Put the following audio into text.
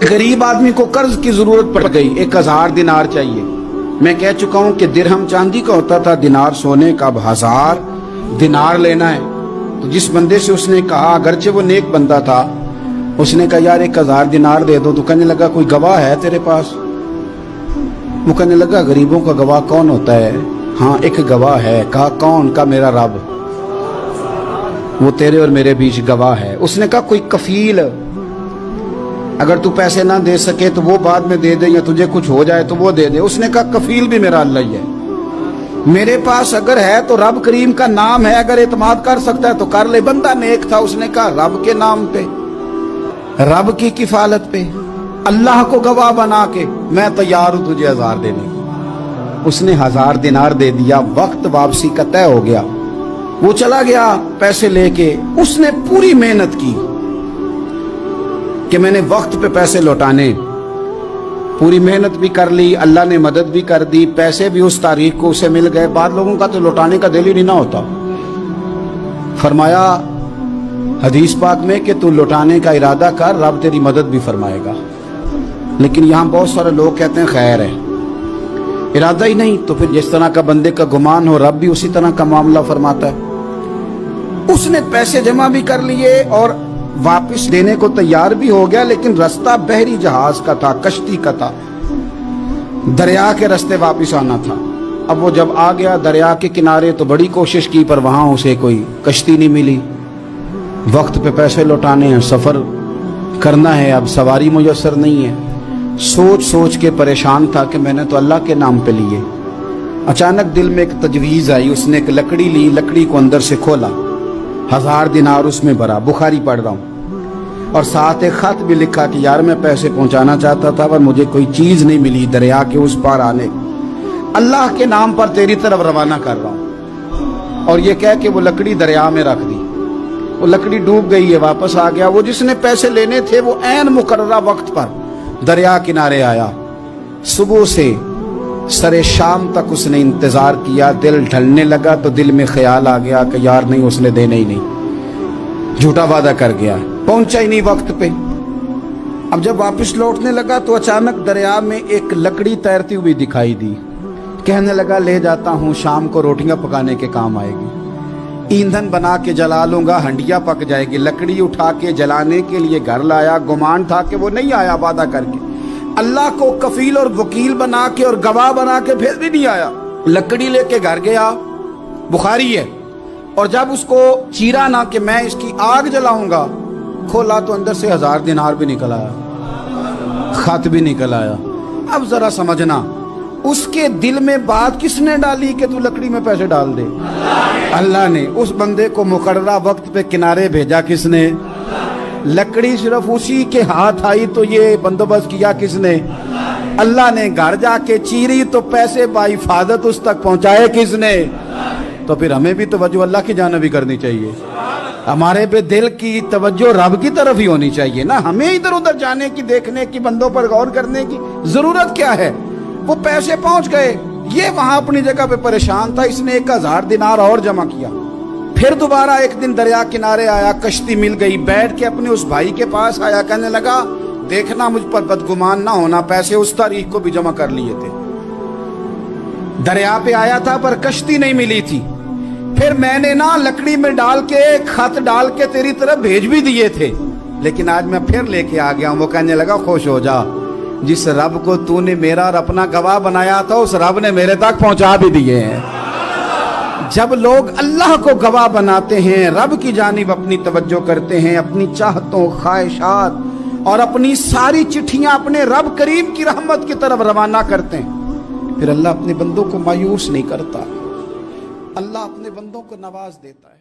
गरीब आदमी को कर्ज की जरूरत पड़ गई, 1000 दिनार चाहिए। मैं कह चुका हूं कि दिरहम चांदी का होता था, दिनार सोने का। अब 1000 दिनार लेना है। तो जिस बंदे से उसने कहा, अगरचे वो नेक बंदा था, उसने कहा यार 1000 दिनार दे दो। तो कहने लगा कोई गवाह है तेरे पास? वो कहने लगा गरीबों का गवाह कौन होता है? हाँ एक गवाह है। कहा कौन? का मेरा रब, वो तेरे और मेरे बीच गवाह है। उसने कहा कोई कफील, अगर तू पैसे ना दे सके तो वो बाद में दे दे, या तुझे कुछ हो जाए तो वो दे दे। उसने कहा कफील भी मेरा अल्लाह ही है। मेरे पास अगर है तो रब करीम का नाम है, अगर एतमाद कर सकता है तो कर ले। बंदा नेक था, उसने कहा रब के नाम पे, रब की किफालत पे, अल्लाह को गवाह बना के मैं तैयार हूं तुझे 1000 देने की। उसने 1000 दिनार दे दिया। वक्त वापसी का तय हो गया। वो चला गया पैसे लेके। उसने पूरी मेहनत की कि मैंने वक्त पे पैसे लौटाने, पूरी मेहनत भी कर ली, अल्लाह ने मदद भी कर दी, पैसे भी उस तारीख को उसे मिल गए। बाद लोगों का तो लौटाने का दिल ही नहीं ना होता। फरमाया हदीस पाक में कि तू लौटाने का इरादा कर, रब तेरी मदद भी फरमाएगा। लेकिन यहाँ बहुत सारे लोग कहते हैं खैर है, इरादा ही नहीं। तो फिर जिस तरह का बंदे का गुमान हो, रब भी उसी तरह का मामला फरमाता है। उसने पैसे जमा भी कर लिए और वापस देने को तैयार भी हो गया, लेकिन रास्ता बहरी जहाज का था, कश्ती का था, दरिया के रास्ते वापस आना था। अब वो जब आ गया दरिया के किनारे तो बड़ी कोशिश की, पर वहां उसे कोई कश्ती नहीं मिली। वक्त पे पैसे लौटाने हैं, सफर करना है, अब सवारी मुयस्सर नहीं है। सोच सोच के परेशान था कि मैंने तो अल्लाह के नाम पे लिए। अचानक दिल में एक तजवीज आई। उसने एक लकड़ी ली, लकड़ी को अंदर से खोला, 1000 दिनार उसमें भरा। बुखारी पढ़ रहा हूं, और साथ एक खत भी लिखा कि यार मैं पैसे पहुंचाना चाहता था पर मुझे कोई चीज नहीं मिली दरिया के उस पार आने, अल्लाह के नाम पर तेरी तरफ रवाना कर रहा हूं। और ये कह के वो लकड़ी दरिया में रख दी। वो लकड़ी डूब गई है, वापस आ गया। वो जिसने पैसे लेने थे वो ऐन मुकर्ररा वक्त पर दरिया किनारे आया। सुबह से सरे शाम तक उसने इंतजार किया। दिल ढलने लगा तो दिल में ख्याल आ गया कि यार नहीं, उसने देने ही नहीं, झूठा वादा कर गया, पहुंचा ही नहीं वक्त पे। अब जब वापस लौटने लगा तो अचानक दरिया में एक लकड़ी तैरती हुई दिखाई दी। कहने लगा ले जाता हूं, शाम को रोटियां पकाने के काम आएगी, ईंधन बना के जला लूंगा, हंडिया पक जाएगी। लकड़ी उठा के जलाने के लिए घर लाया। गुमान था कि वो नहीं आया वादा करके, अल्लाह को कफील और वकील बना के और गवाह बना के फिर भी नहीं आया। लकड़ी लेके घर गया, बुखारी है। और जब उसको चीरा ना कि मैं इसकी आग जलाऊंगा, खोला तो अंदर से 1000 दिनार भी निकल आया, खत भी निकल आया। अब जरा समझना, उसके दिल में बात किसने डाली कि तू लकड़ी में पैसे डाल दे? अल्लाह ने। उस बंदे को मुकर्ररा वक्त पे किनारे भेजा किसने? लकड़ी सिर्फ उसी के हाथ आई तो ये बंदोबस्त किया किसने? अल्लाह ने। घर जाके चीरी तो पैसे बाहिफाजत उस तक पहुंचाए किसने? तो फिर हमें भी तवज्जो अल्लाह की जानिब भी करनी चाहिए। हमारे पे दिल की तवज्जो रब की तरफ ही होनी चाहिए ना। हमें इधर उधर जाने की, देखने की, बंदों पर गौर करने की जरूरत क्या है? वो पैसे पहुंच गए, ये वहां अपनी जगह पे परेशान था। इसने 1000 दिनार और जमा किया। फिर दोबारा एक दिन दरिया किनारे आया, कश्ती मिल गई, बैठ के अपने उस भाई के पास आया। कहने लगा देखना मुझ पर बदगुमान ना होना, पैसे उस तारीख को भी जमा कर लिए थे। दरिया पे आया था पर कश्ती नहीं मिली थी। फिर मैंने ना लकड़ी में डाल के, खत डाल के तेरी तरफ भेज भी दिए थे, लेकिन आज मैं फिर लेके आ गया हूं। वो कहने लगा खुश हो जा, जिस रब को तूने मेरा और अपना गवाह बनाया था उस रब ने मेरे तक पहुंचा भी दिए हैं। जब लोग अल्लाह को गवाह बनाते हैं, रब की जानिब अपनी तवज्जो करते हैं, अपनी चाहतों, ख्वाहिशात और अपनी सारी चिट्ठियां अपने रब करीम की रहमत की तरफ रवाना करते हैं, फिर अल्लाह अपने बंदों को मायूस नहीं करता। अल्लाह अपने बंदों को नवाज देता है।